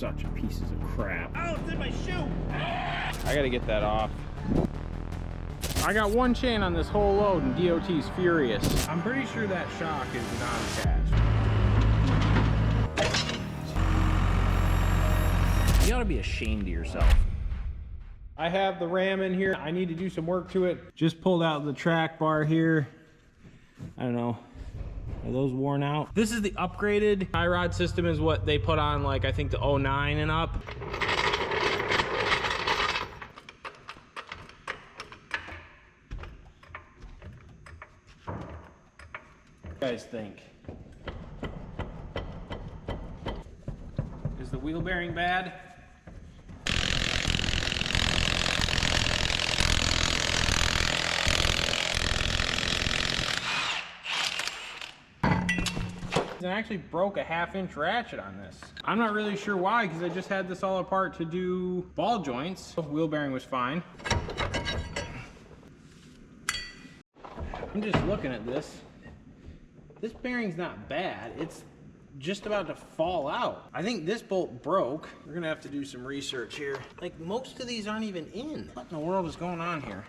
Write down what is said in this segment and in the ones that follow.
such pieces of crap. Oh, it's in my shoe! I gotta get that off. I got one chain on this whole load and DOT's furious. I'm pretty sure that shock is non-attached. You ought to be ashamed of yourself. I have the ram in here. I need to do some work to it. Just pulled out the track bar here. I don't know. Are those worn out? This is the upgraded tie rod system is what they put on, like, I think the 09 and up. What do you guys think? Is the wheel bearing bad? And actually broke a 1/2-inch ratchet on this. I'm not really sure why, because I just had this all apart to do ball joints. Wheel bearing was fine. I'm just looking at this. This bearing's not bad. It's just about to fall out. I think this bolt broke. We're gonna have to do some research here. Like, most of these aren't even in. What in the world is going on here?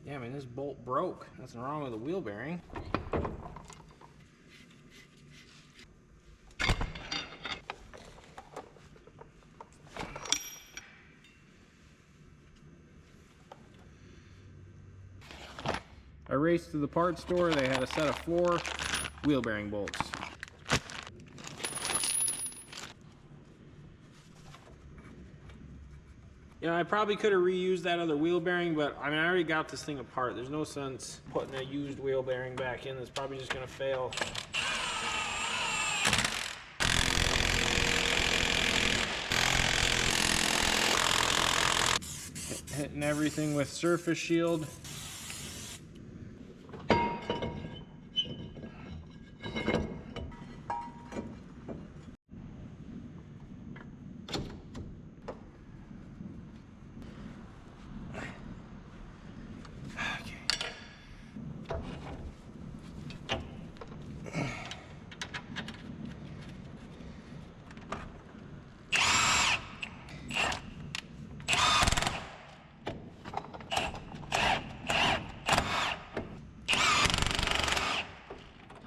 Yeah, I mean, this bolt broke. Nothing wrong with the wheel bearing. I raced to the parts store. They had a set of 4 wheel bearing bolts. You know, I probably could have reused that other wheel bearing, but I mean, I already got this thing apart. There's no sense putting a used wheel bearing back in. That's probably just gonna fail. Hitting everything with surface shield.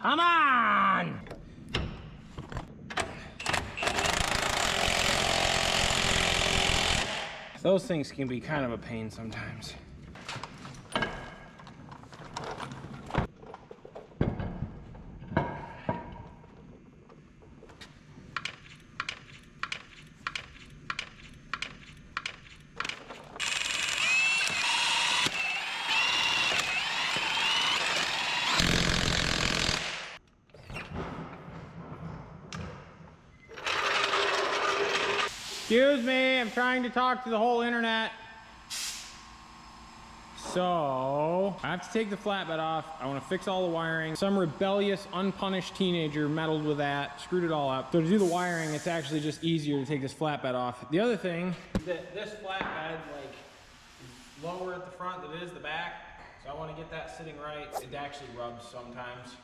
Come on! Those things can be kind of a pain sometimes. Excuse me, I'm trying to talk to the whole internet. So, I have to take the flatbed off. I want to fix all the wiring. Some rebellious, unpunished teenager meddled with that, screwed it all up. So to do the wiring, it's actually just easier to take this flatbed off. The other thing is that this flatbed, like, is lower at the front than it is the back. So I want to get that sitting right. It actually rubs sometimes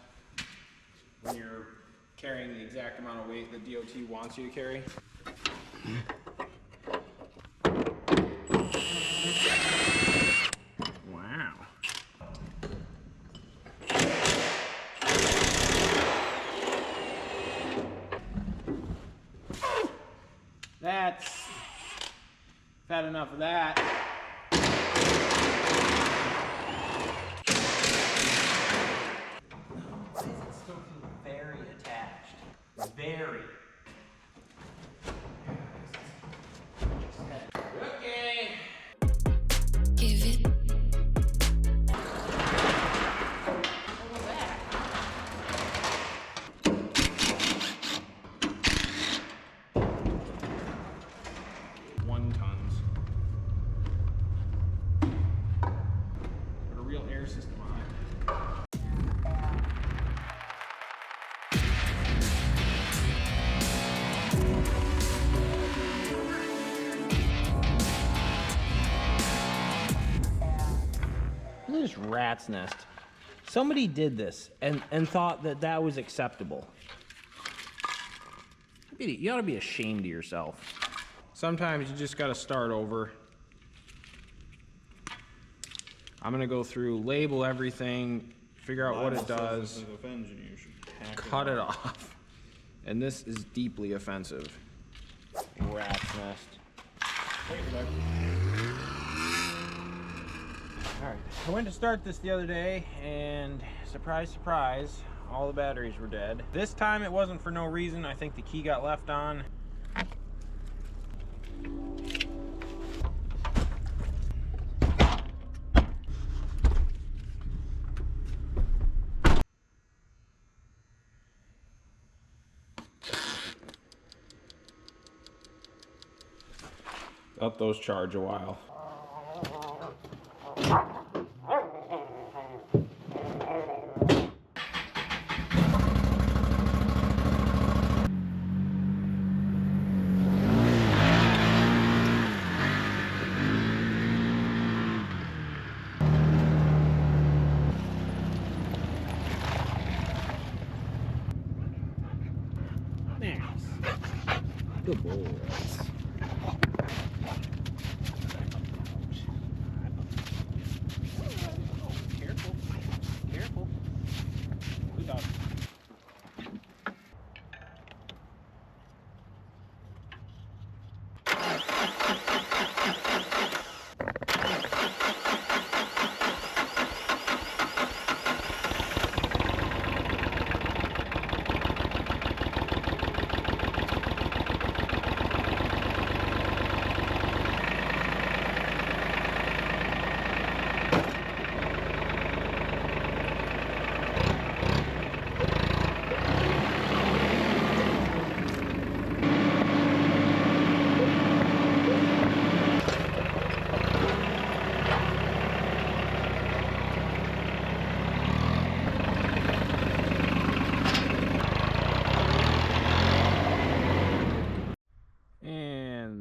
when you're carrying the exact amount of weight that DOT wants you to carry. Wow. That's... I've had enough of that. Why does it still feel very attached? Very. Okay. Give it. What was that? 1 tons. Put a real air system on it. this rat's nest. Somebody did this and thought that that was acceptable. You ought to be ashamed of yourself. Sometimes you just got to start over. I'm gonna go through, label everything, figure out what it does, cut it off. And this is deeply offensive. Rat's nest. Alright, I went to start this the other day and surprise, surprise, all the batteries were dead. This time it wasn't for no reason. I think the key got left on. Let those charge a while. Nice. Good boys.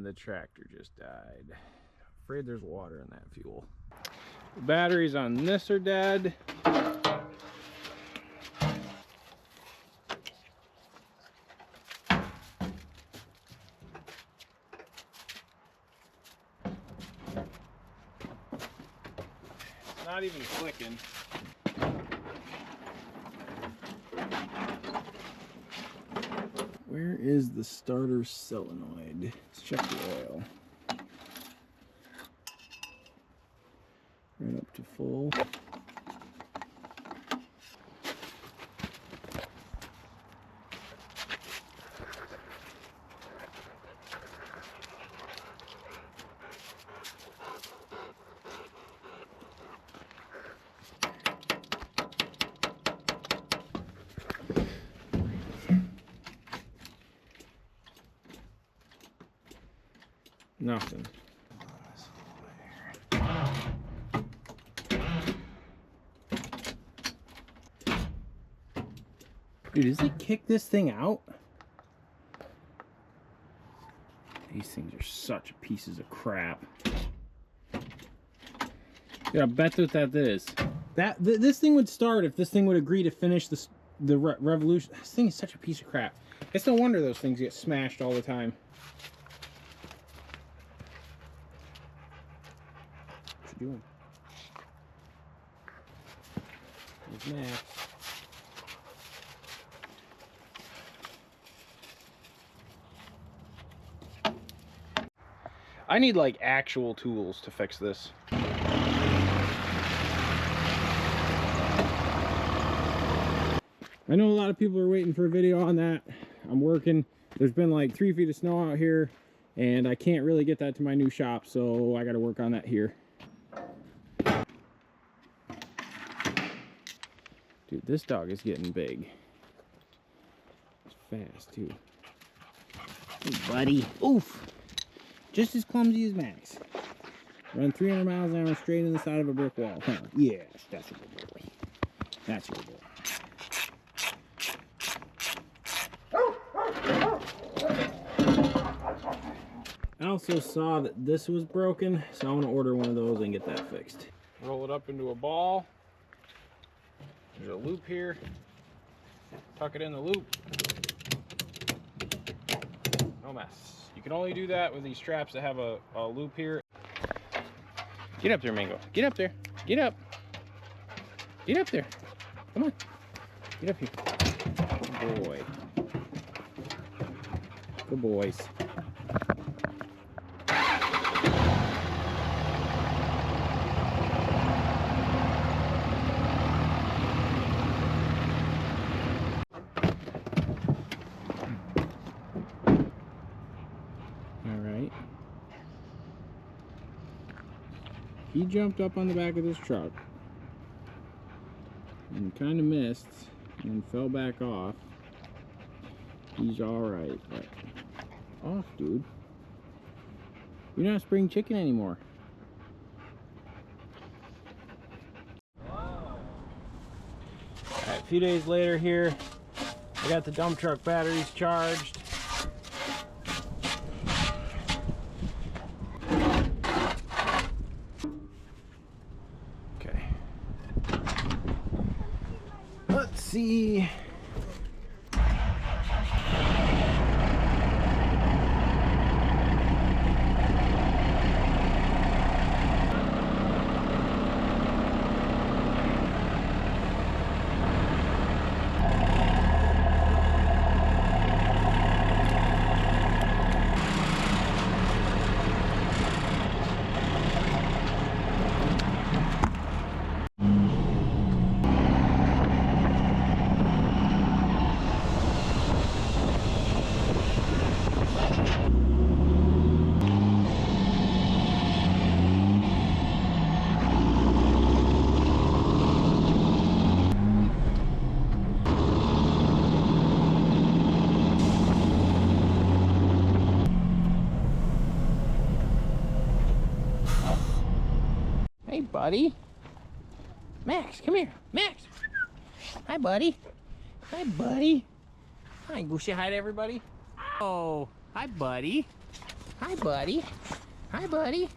The tractor just died. Afraid there's water in that fuel. The batteries on this are dead. It's not even clicking. Where is the starter solenoid? Let's check the oil. Right up to full. Nothing. Dude, does it kick this thing out? These things are such pieces of crap. Yeah, I bet that is. This thing would start if this thing would agree to finish the revolution. This thing is such a piece of crap. It's no wonder those things get smashed all the time. Doing. There's Max. I need like actual tools to fix this. I know a lot of people are waiting for a video on that. I'm working. There's been like 3 feet of snow out here and I can't really get that to my new shop, so I got to work on that here. Dude, this dog is getting big. It's fast, too. Hey, buddy. Oof! Just as clumsy as Max. Run 300 miles an hour straight in the side of a brick wall. Huh? Yes, that's a good boy. That's a good boy. I also saw that this was broken, so I'm going to order one of those and get that fixed. Roll it up into a ball. There's a loop here. Tuck it in the loop. No mess. You can only do that with these straps that have a loop here. Get up there, Mango. Get up there. Get up. Get up there. Come on. Get up here. Good boy. Good boys. Alright. He jumped up on the back of this truck and kind of missed and fell back off. He's alright, but off, dude. You're not a spring chicken anymore. Alright, a few days later here, I got the dump truck batteries charged. Okay. Let's see. Hey, buddy. Max, come here. Max. Hi, buddy. Hi, buddy. Hi, go say hi to everybody. Oh, hi, buddy. Hi, buddy. Hi, buddy.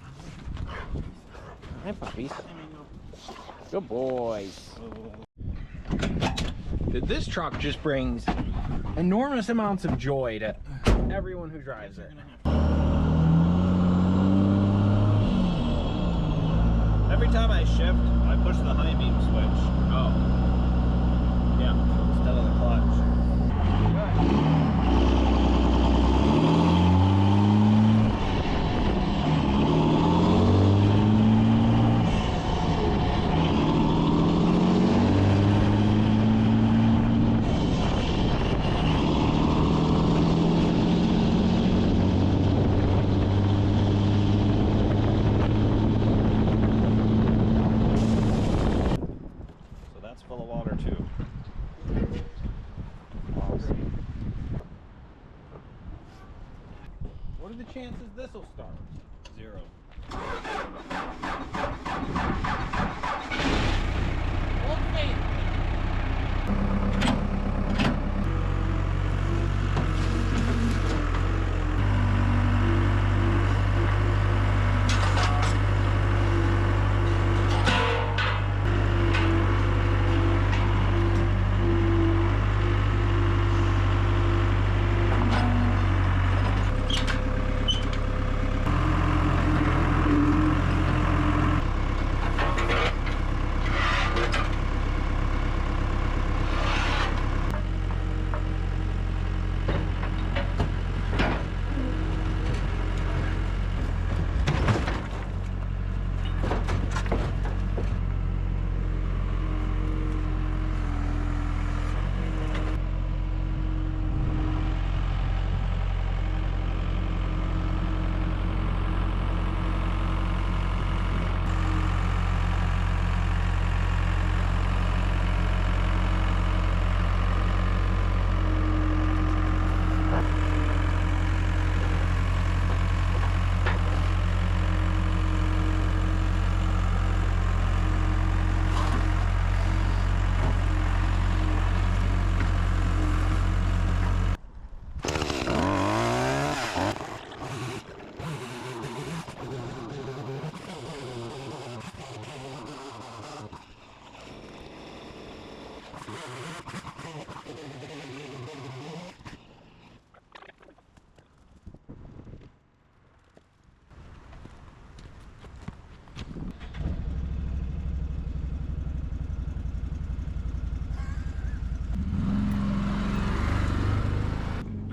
Hi, puppies. Good boys. This truck just brings enormous amounts of joy to everyone who drives it. Every time I shift, I push the high beam switch. Oh. Yeah. Instead of the clutch. Full of water too. Awesome. What are the chances this will start? 0. Okay.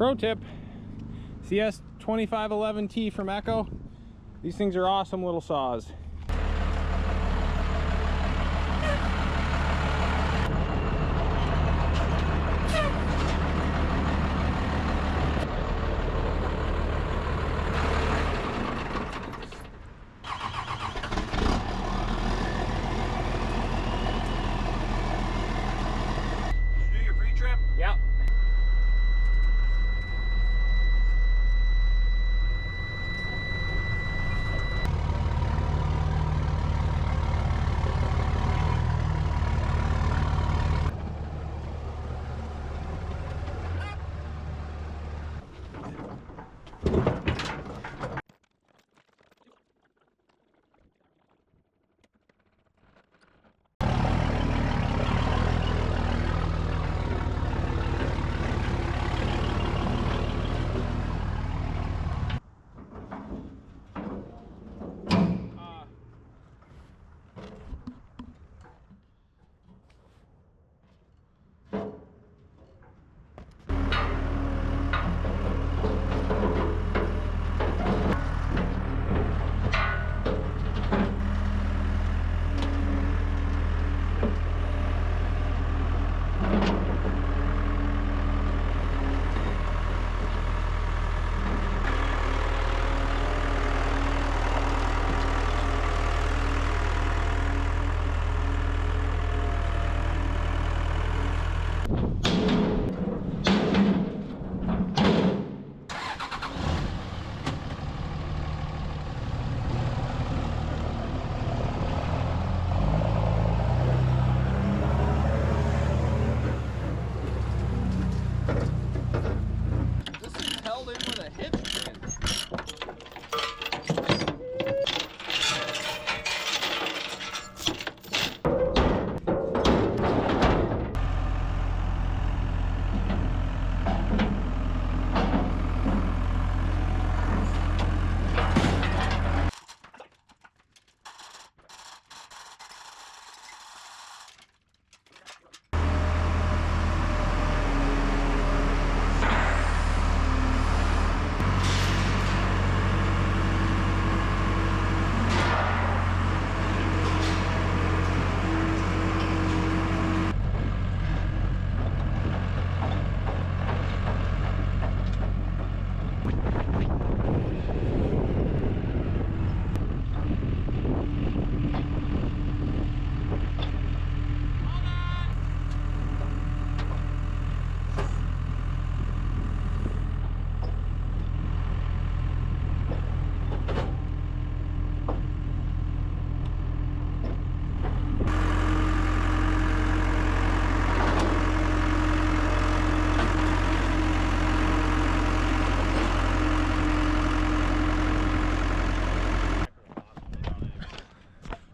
Pro tip, CS 2511T from Echo. These things are awesome little saws. Yep.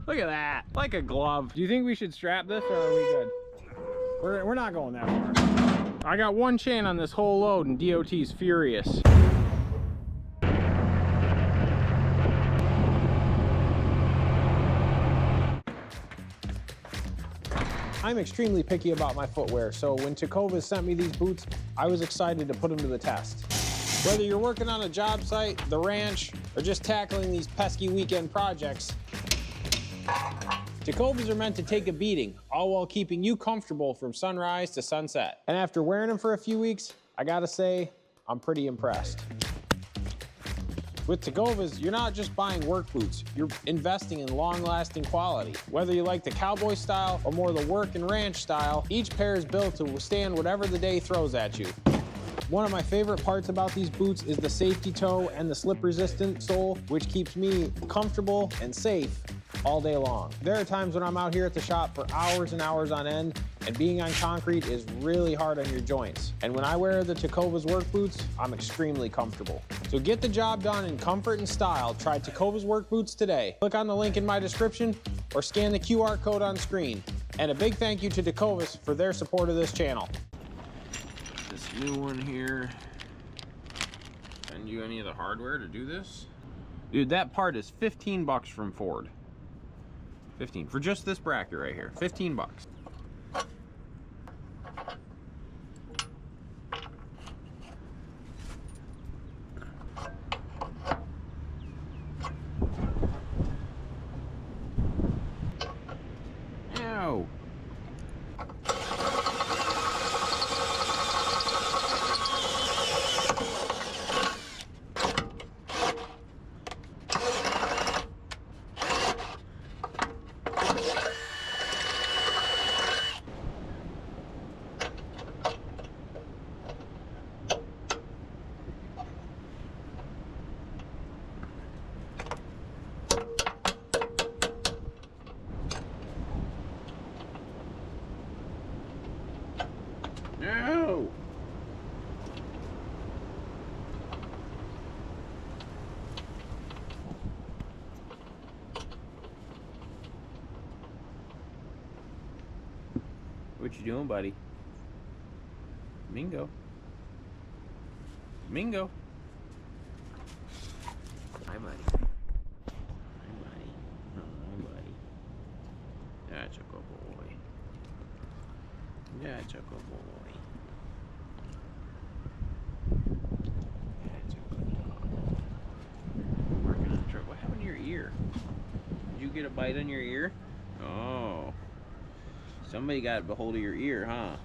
Look at that, like a glove. Do you think we should strap this or are we good? We're not going that far. I got one chain on this whole load and DOT's furious. I'm extremely picky about my footwear, so when Tecovas sent me these boots, I was excited to put them to the test. Whether you're working on a job site, the ranch, or just tackling these pesky weekend projects, Tecovas are meant to take a beating, all while keeping you comfortable from sunrise to sunset. And after wearing them for a few weeks, I gotta say, I'm pretty impressed. With Tecovas, you're not just buying work boots, you're investing in long-lasting quality. Whether you like the cowboy style or more the work and ranch style, each pair is built to withstand whatever the day throws at you. One of my favorite parts about these boots is the safety toe and the slip-resistant sole, which keeps me comfortable and safe all day long. There are times when I'm out here at the shop for hours and hours on end, and being on concrete is really hard on your joints. And when I wear the Tecovas work boots, I'm extremely comfortable. So get the job done in comfort and style. Try Tecovas work boots today. Click on the link in my description or scan the QR code on screen. And a big thank you to Tecovas for their support of this channel. This new one here. Send you any of the hardware to do this? Dude, that part is 15 bucks from Ford. 15 for just this bracket right here. 15 bucks. No! What you doing, buddy? Mingo. Mingo. Hi, buddy. Hi, buddy. Hi, buddy. That's a good boy. That's a good boy. That's a good dog. Working on the truck. What happened to your ear? Did you get a bite on your ear? Oh. Somebody got a hold of your ear, huh?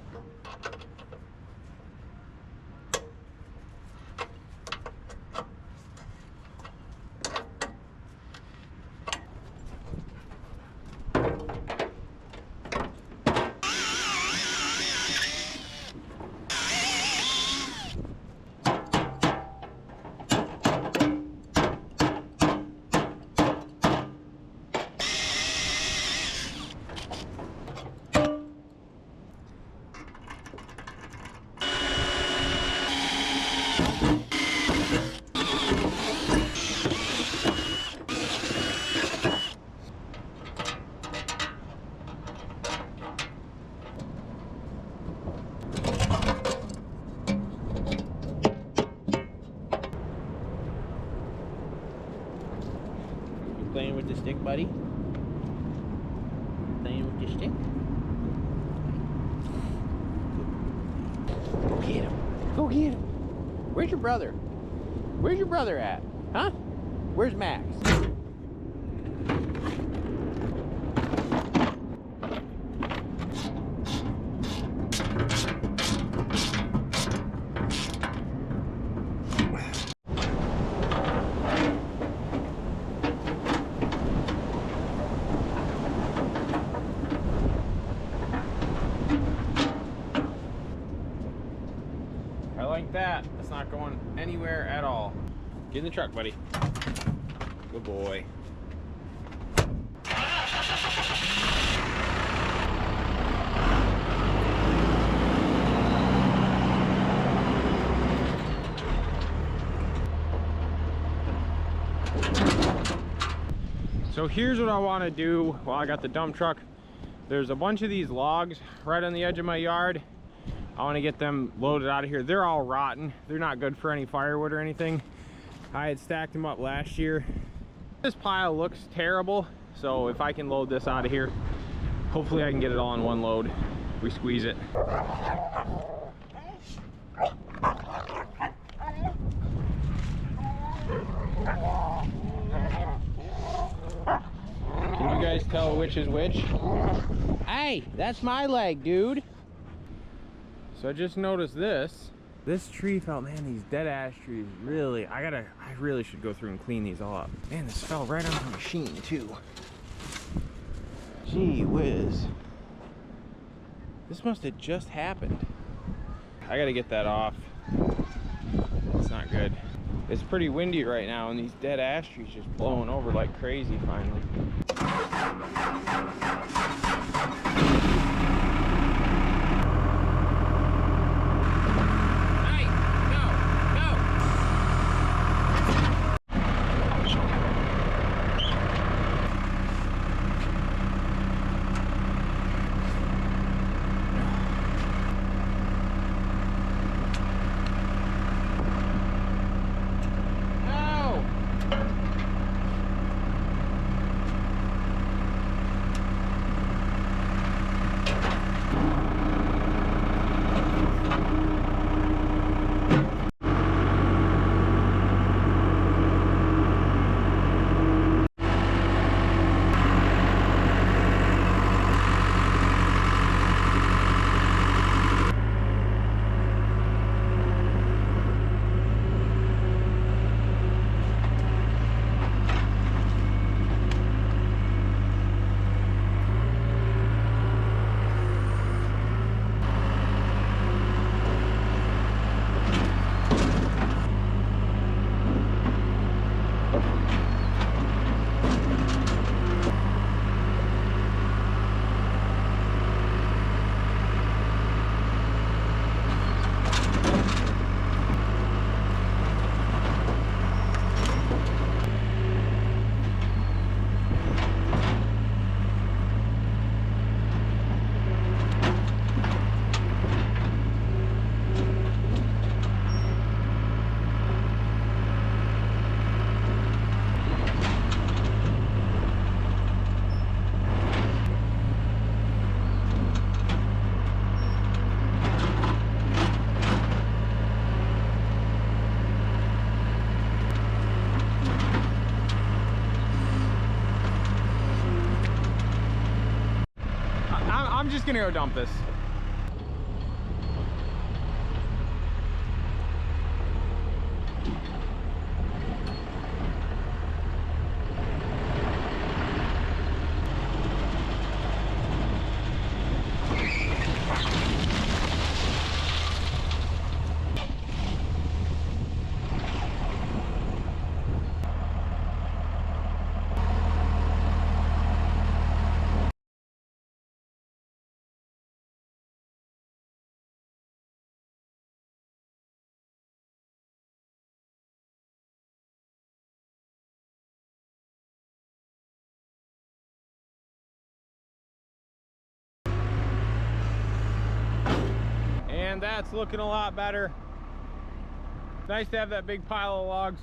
Playing with the stick, buddy? Playing with the stick? Go get him. Go get him. Where's your brother? Where's your brother at? Huh? Where's Max? Like that. That's not going anywhere at all. Get in the truck, buddy. Good boy. So here's what I want to do while I got the dump truck. There's a bunch of these logs right on the edge of my yard. I want to get them loaded out of here. They're all rotten. They're not good for any firewood or anything. I had stacked them up last year. This pile looks terrible, so if I can load this out of here, hopefully I can get it all in one load. We squeeze it. Can you guys tell which is which? Hey, that's my leg, dude. So I just noticed this. This tree fell, man, these dead ash trees, really, I really should go through and clean these all up. Man, this fell right on the machine too. Gee whiz. This must have just happened. I gotta get that off. It's not good. It's pretty windy right now and these dead ash trees just blowing over like crazy finally. just gonna go dump this. And that's looking a lot better. Nice to have that big pile of logs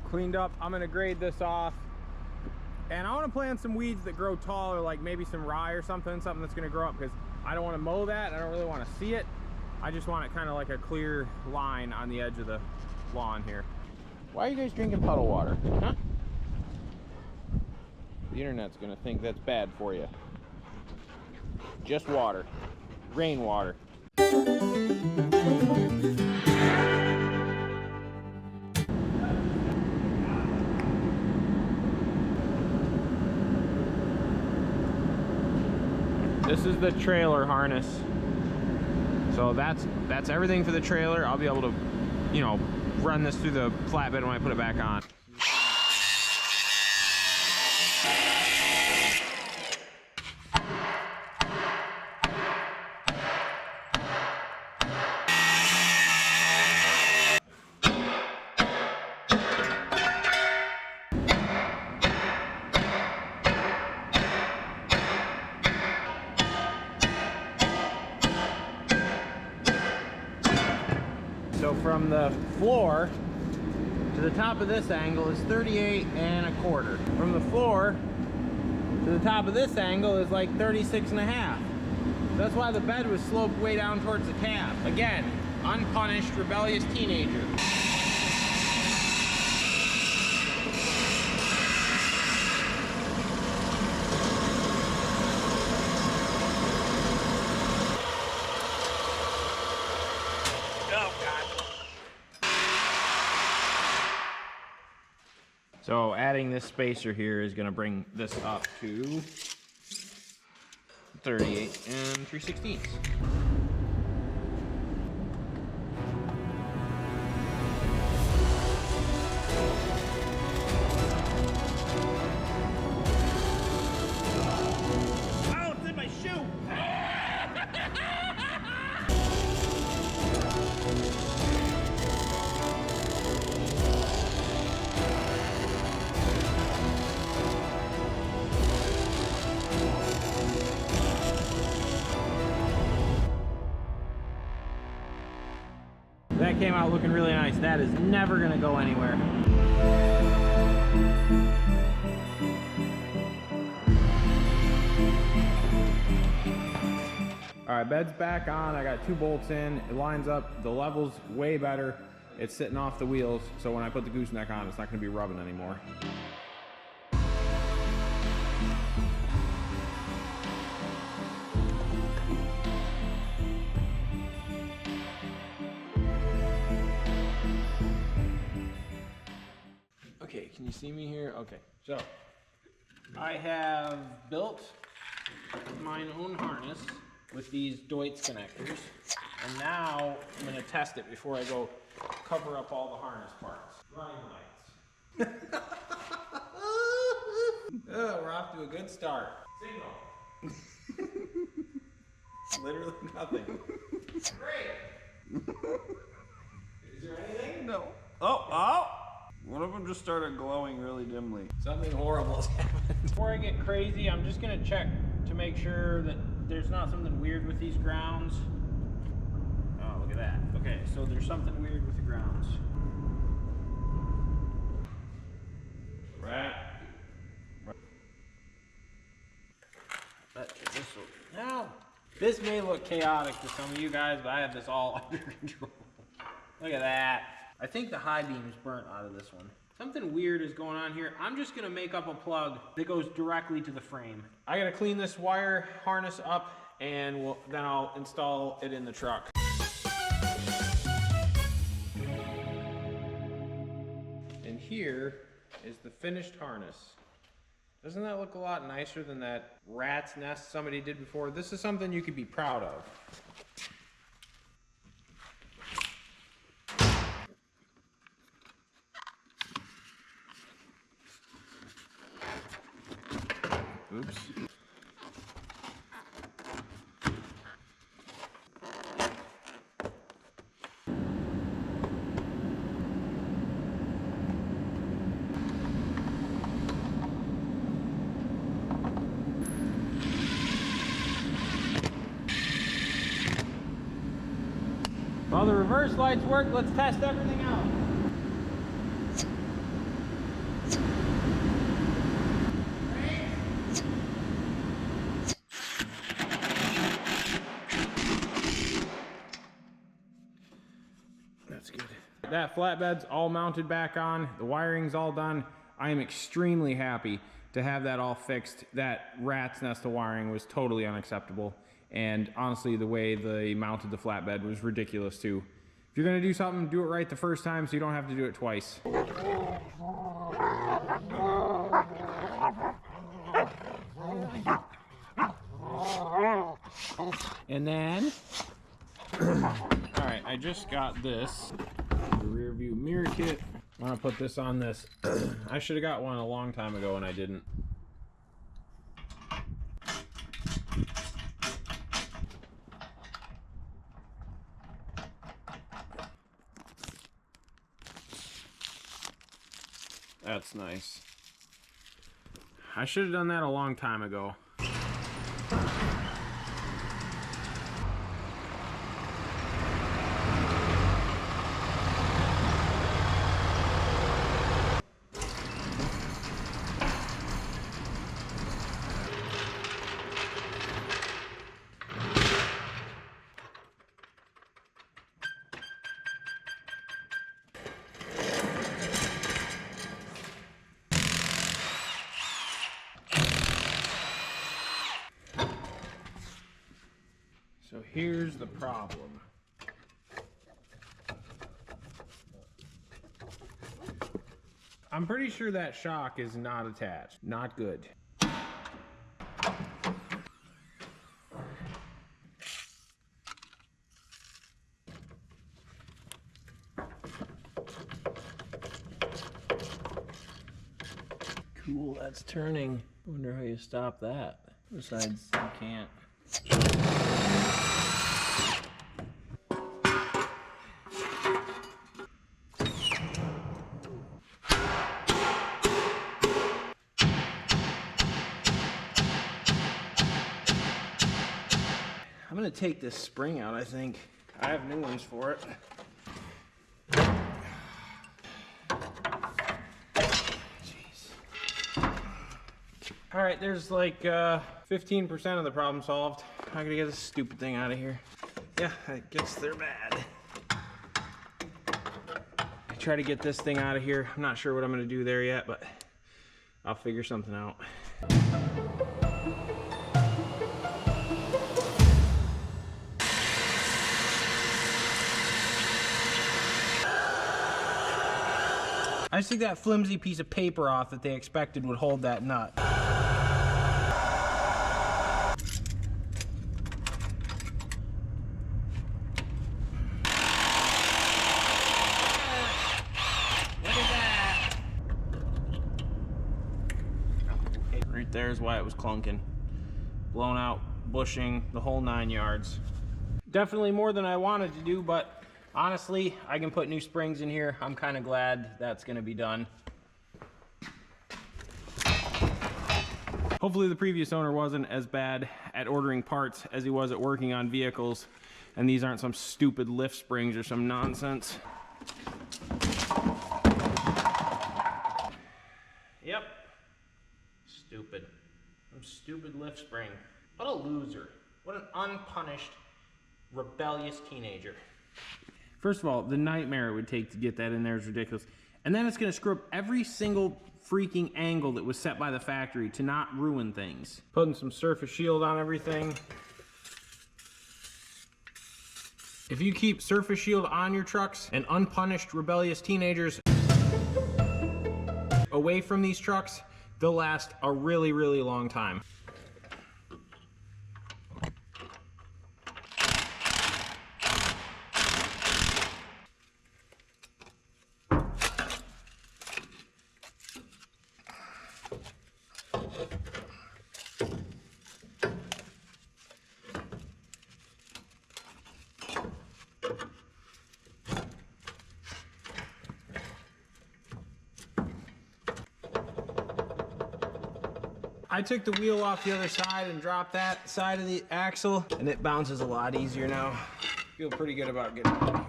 cleaned up. I'm gonna grade this off. And I wanna plant some weeds that grow taller, like maybe some rye or something that's gonna grow up, because I don't wanna mow that. I don't really wanna see it. I just want it kind of like a clear line on the edge of the lawn here. Why are you guys drinking puddle water? Huh? The internet's gonna think that's bad for you. Just water. Rainwater. This is the trailer harness. So that's everything for the trailer. I'll be able to, you know, run this through the flatbed when I put it back on. So from the floor to the top of this angle is 38 1/4. From the floor to the top of this angle is like 36 1/2. That's why the bed was sloped way down towards the cab. Again, unpunished, rebellious teenager. So adding this spacer here is going to bring this up to 38 3/16. Oh, it's in my shoe! That came out looking really nice. That is never going to go anywhere. All right, bed's back on. I got 2 bolts in. It lines up. The level's way better. It's sitting off the wheels, so when I put the gooseneck on, it's not going to be rubbing anymore. Okay, can you see me here? Okay, so I have built my own harness with these Deutz connectors, and now I'm going to test it before I go cover up all the harness parts. Running lights. Oh, we're off to a good start. Signal. Literally nothing. Great. Is there anything? No. Oh! One of them just started glowing really dimly. Something horrible has happened. Before I get crazy, I'm just gonna check to make sure that there's not something weird with these grounds. Oh, look at that. Okay, so there's something weird with the grounds. Right. Now, this may look chaotic to some of you guys, but I have this all under control. Look at that. I think the high beam's burnt out of this one. Something weird is going on here. I'm just gonna make up a plug that goes directly to the frame. I gotta clean this wire harness up and then I'll install it in the truck. And here is the finished harness. Doesn't that look a lot nicer than that rat's nest somebody did before? This is something you could be proud of. Oops. While the reverse lights work, let's test everything out. That's good. That flatbed's all mounted back on. The wiring's all done. I am extremely happy to have that all fixed. That rat's nest of wiring was totally unacceptable. And honestly, the way they mounted the flatbed was ridiculous too. If you're gonna do something, do it right the first time so you don't have to do it twice. And then, all right, I just got this, the rear view mirror kit. I'm gonna put this on this. I should have got one a long time ago and I didn't. That's nice. I should have done that a long time ago. So here's the problem. I'm pretty sure that shock is not attached. Not good. Cool, that's turning. Wonder how you stop that. Besides, you can't. I'm gonna take this spring out, I think. I have new ones for it. Jeez. All right, there's like 15% of the problem solved. I gotta get this stupid thing out of here. Yeah, I guess they're bad. I try to get this thing out of here. I'm not sure what I'm gonna do there yet, but I'll figure something out. I just took that flimsy piece of paper off that they expected would hold that nut. Look at that! Right there's why it was clunking. Blown out, bushing, the whole 9 yards. Definitely more than I wanted to do, but honestly, I can put new springs in here. I'm kind of glad that's going to be done. Hopefully the previous owner wasn't as bad at ordering parts as he was at working on vehicles, and these aren't some stupid lift springs or some nonsense. Yep. Stupid. Some stupid lift spring. What a loser. What an unpunished, rebellious teenager. First of all, the nightmare it would take to get that in there is ridiculous. And then it's gonna screw up every single freaking angle that was set by the factory to not ruin things. Putting some surface shield on everything. If you keep surface shield on your trucks and unpunished rebellious teenagers away from these trucks, they'll last a really, really long time. I took the wheel off the other side and dropped that side of the axle, and it bounces a lot easier now. Feel pretty good about getting it out of here.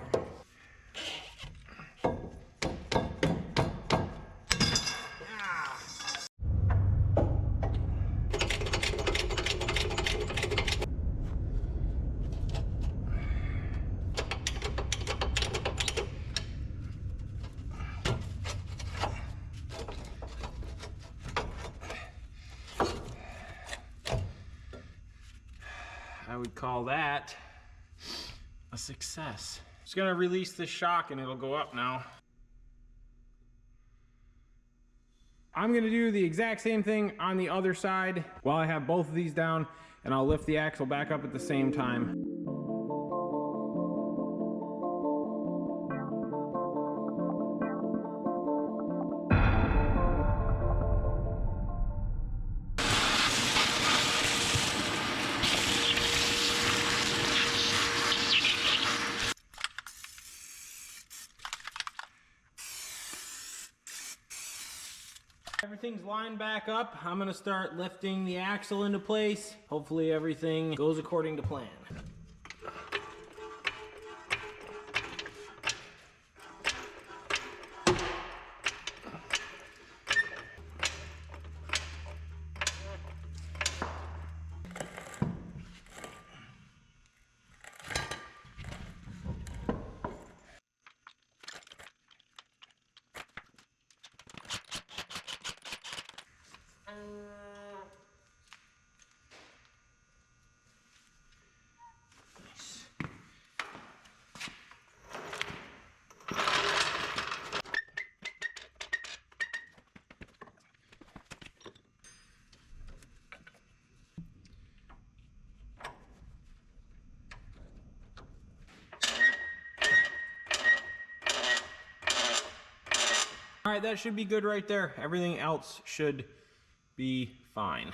I would call that a success. Just gonna release this shock and it'll go up now. I'm gonna do the exact same thing on the other side while I have both of these down, and I'll lift the axle back up at the same time. Everything's lined back up. I'm gonna start lifting the axle into place. Hopefully everything goes according to plan. All right, that should be good right there. Everything else should be fine.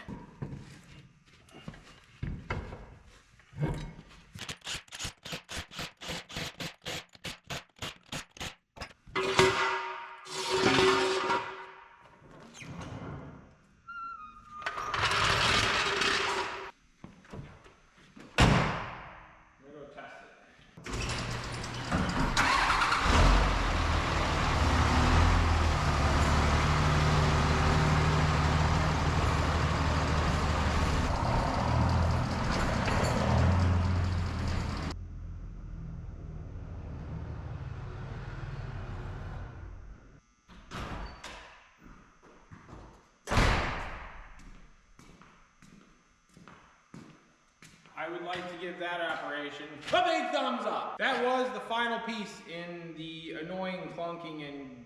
I would like to give that operation a big thumbs up. That was the final piece in the annoying clunking and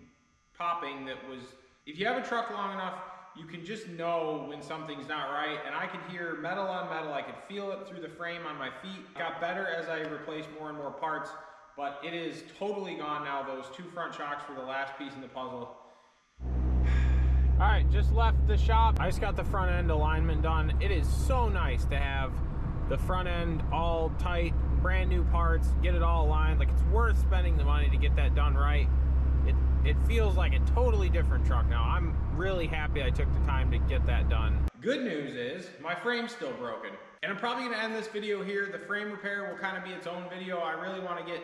popping that was, if you have a truck long enough, you can just know when something's not right. And I could hear metal on metal. I could feel it through the frame on my feet. It got better as I replaced more and more parts, but it is totally gone now. Those two front shocks were the last piece in the puzzle. All right, just left the shop. I just got the front end alignment done. It is so nice to have the front end all tight, brand new parts, get it all aligned. Like, it's worth spending the money to get that done right. It feels like a totally different truck now. I'm really happy I took the time to get that done. Good news is my frame's still broken. And I'm probably gonna end this video here. The frame repair will kind of be its own video. I really wanna get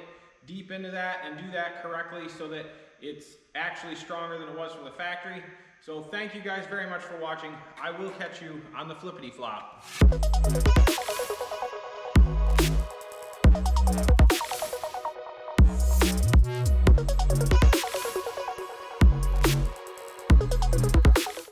deep into that and do that correctly so that it's actually stronger than it was from the factory. So thank you guys very much for watching. I will catch you on the flippity flop.